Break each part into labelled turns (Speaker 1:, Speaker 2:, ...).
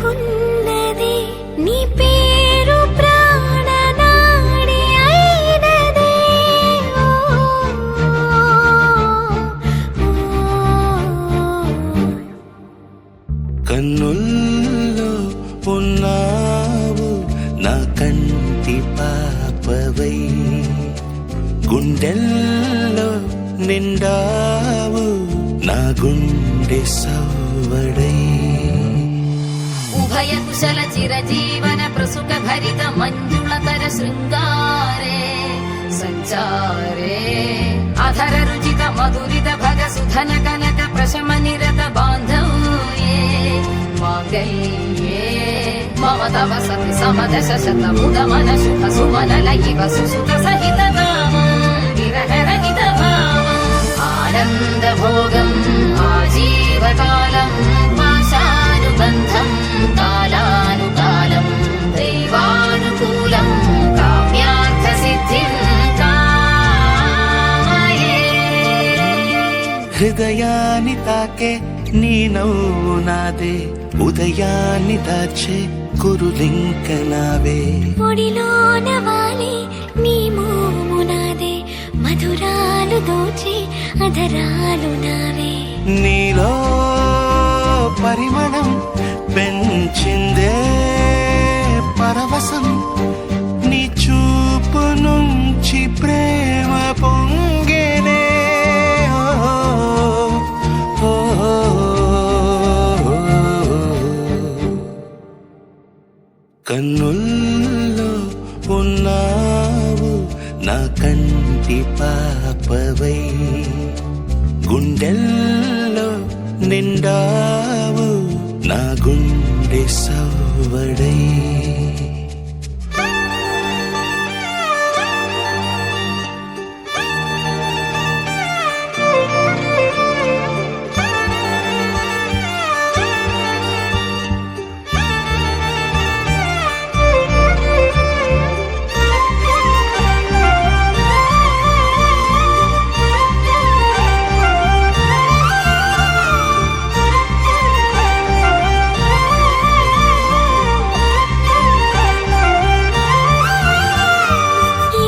Speaker 1: అనుకున్నది నీ పేరు ప్రాణనాడి అయినదే
Speaker 2: కన్నుల్లో ఉన్నావు నా కంటి పాపవై గుండెల్లో నిండావు నా గుండె సవ్వడై
Speaker 3: ఉభయ కుశల చిరజీవన ప్రసుక భరిత మంజుళతర శృంగారే సంచారే అధర రుచిత మధురిత భగ సుధన కనక ప్రశమ నిరత బాంధవ్యే మాంగళ్యే మమ తవ సతి సమదశ శత ముద మన శుభ సుమన లయివ సుసుత సహిత విరహ రహిత భావం ఆనంద భోగం ఆజీవకాలం పాశానుబంధం కాలానుకాలం దైవానుకూలం కామ్యార్థ సిద్ధిం కామయే.
Speaker 2: హృదయాన్ని తాకే నీ నవ్వు నాదే ఉదయాన్ని దాచే కురులింక నావే
Speaker 1: ఒడిలోన వాలి నీ మోము నాదే మధురాలు దోచి అధరాలు నావే
Speaker 2: నీలో పరిమళం పెంచిందే పరవశం నీ చూపు నుంచి ప్రేమ పొంగేనే ఓ, ఓ, ఓ. కన్నుల్లో ఉన్నావు నా కంటి పాపవై గుండెల్లో నిండావు నా గుండె సవ్వడై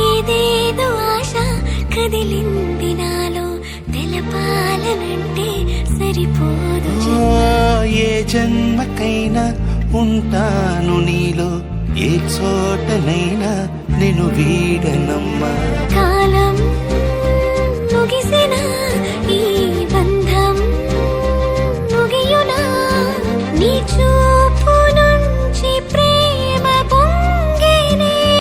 Speaker 1: ఏదేదో ఆశ కదిలింది నాలో తెలపాలనంటే సరిపోదు
Speaker 2: ఏ జన్మకైనా ఉంటాను నీలో ఏ చోటనైనా నేను వీడనమ్మా